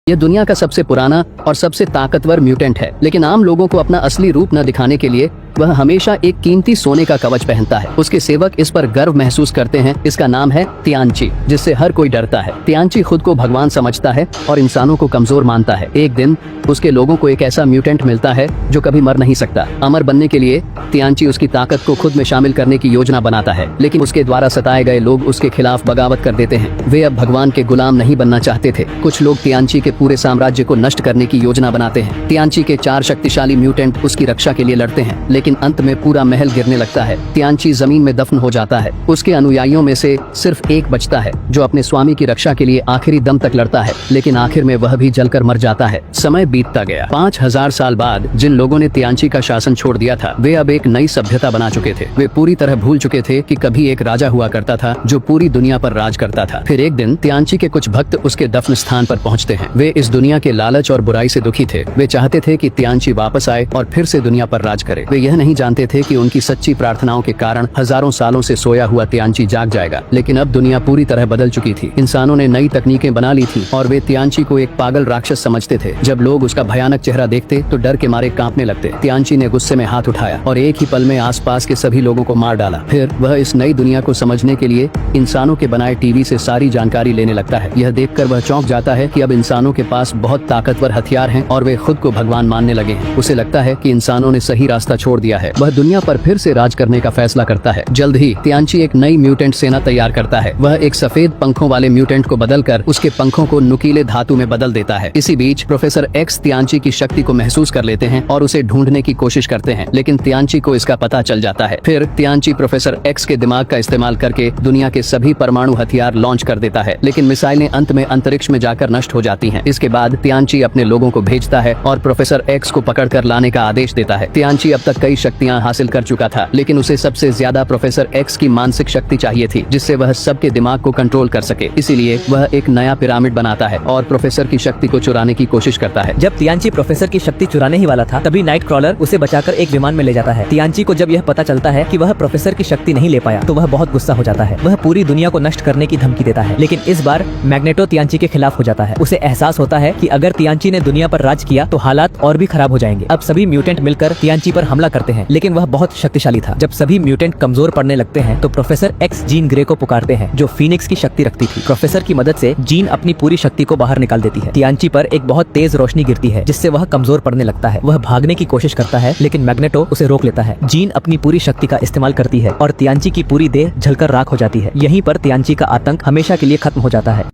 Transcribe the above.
यह दुनिया का सबसे पुराना और सबसे ताकतवर म्यूटेंट है, लेकिन आम लोगों को अपना असली रूप न दिखाने के लिए वह हमेशा एक कीमती सोने का कवच पहनता है। उसके सेवक इस पर गर्व महसूस करते हैं। इसका नाम है तियानची, जिससे हर कोई डरता है। तियानची खुद को भगवान समझता है और इंसानों को कमजोर मानता है। एक दिन उसके लोगों को एक ऐसा म्यूटेंट मिलता है जो कभी मर नहीं सकता। अमर बनने के लिए तियानची उसकी ताकत को खुद में शामिल करने की योजना बनाता है, लेकिन उसके द्वारा सताए गए लोग उसके खिलाफ बगावत कर देते हैं। वे अब भगवान के गुलाम नहीं बनना चाहते थे। कुछ लोग तियानची के पूरे साम्राज्य को नष्ट करने की योजना बनाते हैं। तियानची के 4 शक्तिशाली म्यूटेंट उसकी रक्षा के लिए लड़ते हैं, लेकिन अंत में पूरा महल गिरने लगता है। तियानची जमीन में दफन हो जाता है। उसके अनुयायियों में से सिर्फ एक बचता है जो अपने स्वामी की रक्षा के लिए आखिरी दम तक लड़ता है, लेकिन आखिर में वह भी जलकर मर जाता है। समय बीतता गया। 5000 साल बाद जिन लोगों ने तियानची का शासन छोड़ दिया था, वे अब एक नई सभ्यता बना चुके थे। वे पूरी तरह भूल चुके थे कि कभी एक राजा हुआ करता था जो पूरी दुनिया पर राज करता था। फिर एक दिन तियानची के कुछ भक्त उसके दफन स्थान पर पहुंचते हैं। वे इस दुनिया के लालच और बुराई से दुखी थे। वे चाहते थे कि तियानची वापस आए और फिर से दुनिया पर राज करे। वे यह नहीं जानते थे कि उनकी सच्ची प्रार्थनाओं के कारण हजारों सालों से सोया हुआ तियानची जाग जाएगा। लेकिन अब दुनिया पूरी तरह बदल चुकी थी। इंसानों ने नई तकनीकें बना ली थी और वे तियानची को एक पागल राक्षस समझते थे। जब लोग उसका भयानक चेहरा देखते तो डर के मारे कांपने लगते। तियानची ने गुस्से में हाथ उठाया और एक ही पल में आसपास के सभी लोगों को मार डाला। फिर वह इस नई दुनिया को समझने के लिए इंसानों के बनाए टीवी से सारी जानकारी लेने लगता है। यह देखकर वह चौंक जाता है कि अब इंसानों के पास बहुत ताकतवर हथियार हैं और वे खुद को भगवान मानने लगे हैं। उसे लगता है कि इंसानों ने सही रास्ता छोड़ दिया है। वह दुनिया पर फिर से राज करने का फैसला करता है। जल्द ही तियानची एक नई म्यूटेंट सेना तैयार करता है। वह एक सफेद पंखों वाले म्यूटेंट को बदलकर उसके पंखों को नुकीले धातु में बदल देता है। इसी बीच प्रोफेसर एक्स तियानची की शक्ति को महसूस कर लेते हैं और उसे ढूंढने की कोशिश करते हैं, लेकिन तियानची को इसका पता चल जाता है। फिर तियानची प्रोफेसर एक्स के दिमाग का इस्तेमाल करके दुनिया के सभी परमाणु हथियार लॉन्च कर देता है, लेकिन मिसाइलें अंत में अंतरिक्ष में जाकर नष्ट हो जाती हैं। इसके बाद तियानची अपने लोगों को भेजता है और प्रोफेसर एक्स को पकड़कर लाने का आदेश देता है। तियानची अब तक कई शक्तियां हासिल कर चुका था, लेकिन उसे सबसे ज्यादा प्रोफेसर एक्स की मानसिक शक्ति चाहिए थी, जिससे वह सबके दिमाग को कंट्रोल कर सके। इसीलिए वह एक नया पिरामिड बनाता है और प्रोफेसर की शक्ति को चुराने की कोशिश करता है। जब तियानची प्रोफेसर की शक्ति चुराने ही वाला था, तभी नाइट क्रॉलर उसे बचाकर एक विमान में ले जाता है। तियानची को जब यह पता चलता है कि वह प्रोफेसर की शक्ति नहीं ले पाया, तो वह बहुत गुस्सा हो जाता है। वह पूरी दुनिया को नष्ट करने की धमकी देता है, लेकिन इस बार मैग्नेटो तियानची के खिलाफ हो जाता है। उसे एहसास होता है कि अगर तियानची ने दुनिया पर राज किया तो हालात और भी खराब हो जाएंगे। अब सभी म्यूटेंट मिलकर तियानची पर हमला करते हैं, लेकिन वह बहुत शक्तिशाली था। जब सभी म्यूटेंट कमजोर पड़ने लगते हैं तो प्रोफेसर एक्स जीन ग्रे को पुकारते हैं, जो फीनिक्स की शक्ति रखती थी। प्रोफेसर की मदद से जीन अपनी पूरी शक्ति को बाहर निकाल देती है। तियानची पर एक बहुत तेज रोशनी गिरती है, जिससे वह कमजोर पड़ने लगता है। वह भागने की कोशिश करता है, लेकिन मैग्नेटो उसे रोक लेता है। जीन अपनी पूरी शक्ति का इस्तेमाल करती है और तियानची की पूरी देह जलकर राख हो जाती है। यहीं पर तियानची का आतंक हमेशा के लिए खत्म हो जाता है।